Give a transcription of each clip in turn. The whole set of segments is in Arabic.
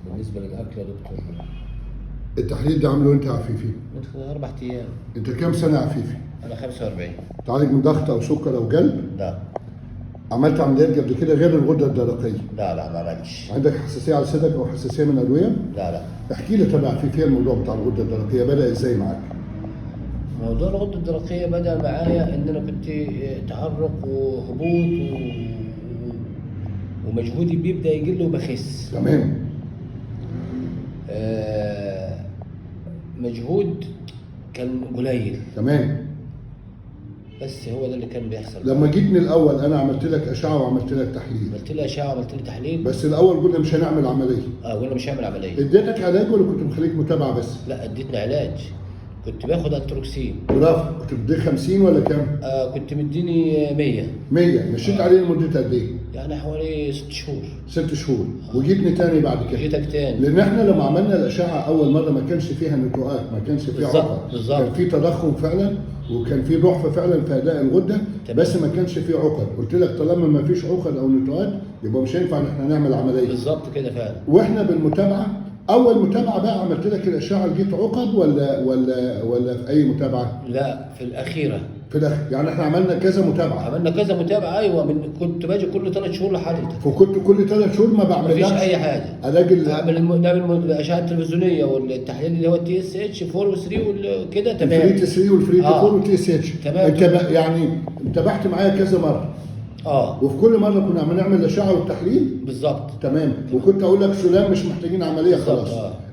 بالنسبه للاكل يا دكتور. التحليل ده عامله انت يا عفيفي؟ من 4 ايام. انت كام سنه يا عفيفي؟ انا 45. تعالج من ضغط او سكر او قلب؟ لا عملت عمليات قبل كده غير الغده الدرقيه؟ لا ما عملتش. عندك حساسيه على صدرك او حساسيه من ادويه؟ لا. احكي لي طبعا عفيفي الموضوع بتاع الغده الدرقيه بدا ازاي معاك؟ موضوع الغده الدرقيه بدا معايا ان انا كنت تعرق وهبوط ومجهودي بيبدا يقل وبخس. تمام. مجهود كان قليل. تمام. بس هو ده اللي كان بيحصل. لما جيتني الاول انا عملت لك اشعه وعملت لك تحليل. عملت لي اشعه وعملت لي تحليل. بس الاول قلنا مش هنعمل عمليه. قلنا مش هعمل عمليه. اديتك علاج ولا كنت مخليك متابعه بس؟ لا اديتني علاج. كنت باخد التروكسين. برافو. كنت بتدي 50 ولا كام؟ كنت مديني 100. 100 مشيت عليه لمده قد ايه؟ يعني حوالي 6 شهور. 6 شهور. وجيتني تاني بعد كده. جيتك تاني. لان احنا لما عملنا الاشعه اول مره ما كانش فيها نتوءات، ما كانش فيها عقد. بالظبط. كان في تضخم فعلا وكان في ضعف فعلا في اداء الغده. تمام. بس ما كانش في عقد. قلت لك طالما ما فيش عقد او نتوءات يبقى مش هينفع ان احنا نعمل عمليه. بالظبط كده فعلا. واحنا بالمتابعه اول متابعه بقى عملت لك الاشعه لقيت عقد ولا في اي متابعه؟ لا في الاخيره. في الاخر يعني احنا عملنا كذا متابعه. عملنا كذا متابعه ايوه. كنت باجي كل 3 شهور لحضرتك. فكنت كل 3 شهور ما بعملهاش. مفيش اي حاجه. نعمل الاشعه التلفزيونيه والتحليل اللي هو التي اس اتش 4 و3 وكده تمام. الفري تي 3 والفري تي 4 والتي اس اتش. تمام. انت يعني انتبهت معايا كذا مره. وفي كل مره كنا بنعمل الاشعه والتحليل. بالظبط. تمام. وكنت اقول لك سلام مش محتاجين عمليه خلاص.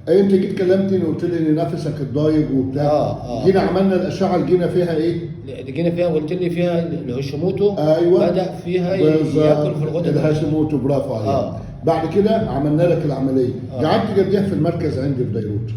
انت جيت كلمتني وقلت لي ان نفسك اتضايق وبتاع. جينا عملنا الاشعه لقينا فيها ايه؟ جينا فيها قلت لي فيها الهاشيموتو. ايوه. بدا فيها ياكل في الغدد. الهاشيموتو برافو عليك. بعد كده عملنا لك العمليه. قعدت قد ايه في المركز عندي في بيروت؟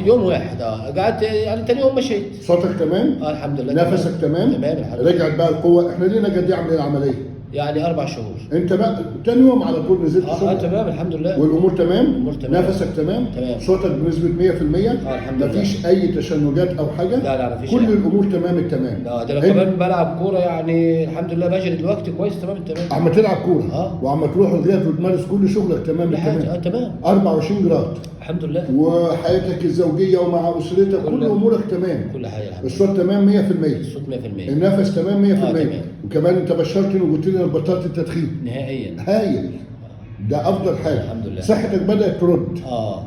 يوم واحد. قعدت يعني تاني يوم مشيت. صوتك تمام؟ الحمد لله. نفسك تمام؟ تمام الحمد لله. رجعت بقى القوه. احنا لينا قد ايه عاملين العمليه؟ يعني 4 شهور. انت بقى تاني يوم على طول نزلت شغل؟ تمام الحمد لله. والامور تمام؟ الامور تمام. نفسك تمام؟ تمام. صوتك بنسبه 100%؟ الحمد لله. مفيش اي تشنجات او حاجه؟ لا مفيش. كل الامور تمام التمام. ده انا كمان بلعب كوره يعني الحمد لله بجري دلوقتي كويس تمام التمام. عم تلعب كوره وعم تروح الغيط وتمارس كل شغلك تمام التمام. تمام. 24 جراد. الحمد لله. وحياتك الزوجيه ومع اسرتك كل امورك تمام. كل حاجه الحمد لله. الصوت تمام 100%. الصوت 100%. النفس تمام 100%. تمام. وكمان انت بشرتني وقلت لي انا بطلت التدخين نهائيا. هايل. ده افضل حاجه. الحمد لله. صحتك بدات ترد.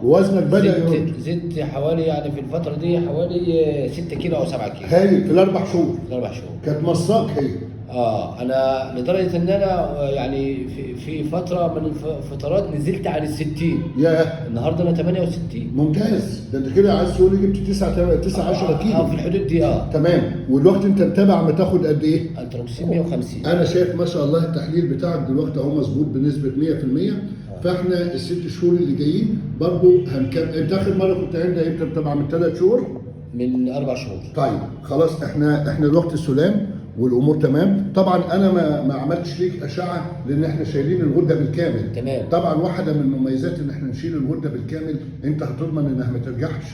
ووزنك بدا يرد. زدت حوالي يعني في الفتره دي حوالي 6 كيلو او 7 كيلو. هايل في الاربع شهور. في الاربع شهور. كانت مصاك هي. انا لدرجه ان انا يعني في فتره من الفترات نزلت عن ال 60. ياه. النهارده انا 68. ممتاز. ده انت كده عايز تقول لي جبت 9 10 كيلو. في الحدود دي. تمام. والوقت انت متابع ما تاخد قد ايه؟ التروكسين 150. انا شايف ما شاء الله التحليل بتاعك دلوقتي اهو مظبوط بنسبه 100%. فاحنا ال6 شهور اللي جايين برضه هنكمل. انت اخر مره كنت عندها امتى؟ متابعه من 3 شهور؟ من 4 شهور. طيب خلاص احنا الوقت سلام والامور تمام. طبعا انا ما عملتش ليك اشعه لان احنا شايلين الغده بالكامل. تمام. طبعا واحده من مميزات ان احنا نشيل الغده بالكامل انت هتضمن انها ما ترجعش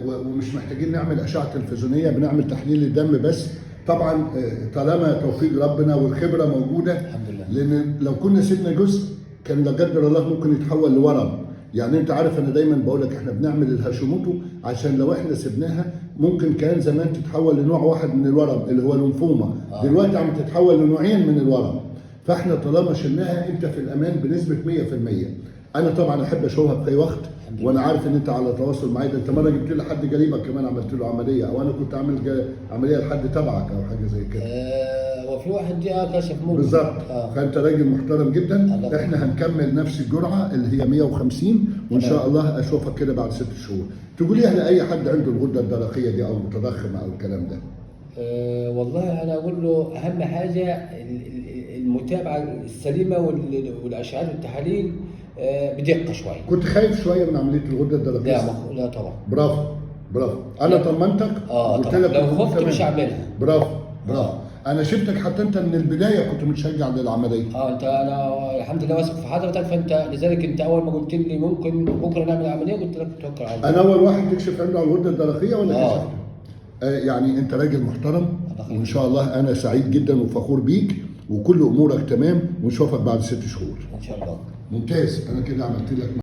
ومش محتاجين نعمل اشعه تلفزيونيه، بنعمل تحليل الدم بس. طبعا طالما توفيق ربنا والخبره موجوده. الحمد لله. لان لو كنا سيبنا جزء كان لا قدر الله ممكن يتحول لورم. يعني انت عارف انا دايما بقول لك احنا بنعمل الهاشيموتو عشان لو احنا سبناها ممكن كان زمان تتحول لنوع واحد من الورم اللي هو الليمفوما. دلوقتي عم تتحول لنوعين من الورم. فاحنا طالما شلناها انت في الامان بنسبه 100%. انا طبعا احب اشوفها في اي وقت وانا عارف ان انت على تواصل معايا. ده انت مره جبت لي حد قريبك كمان عملت له عمليه او انا كنت عامل عمليه لحد تبعك او حاجه زي كده. وفي واحد دي كشف ممكن. بالظبط. فانت راجل محترم جدا. احنا هنكمل نفس الجرعه اللي هي 150 وان شاء الله اشوفك كده بعد 6 شهور. تقوليها لاي حد عنده الغده الدرقيه دي او متضخم او الكلام ده. والله انا اقول له اهم حاجه المتابعه السليمه والاشعاعات والتحاليل بدقه شويه. كنت خايف شويه من عمليه الغده الدرقيه؟ لا طبعا. برافو. انا طمنتك. قلت لك لو خفت مش هعملها. برافو. انا شفتك حتى انت من البدايه كنت متشجع للعمليه. انا الحمد لله واثق في حضرتك. فانت لذلك انت اول ما قلت لي ممكن بكره نعمل عمليه قلت لك توكل على الله. انا اول واحد تكشف عنده على الغده الدرقيه ولا كشفت؟ يعني انت راجل محترم وان شاء الله انا سعيد جدا وفخور بيك وكل امورك تمام، ونشوفك بعد 6 شهور. ان شاء الله. ممتاز، انا كده عملت لك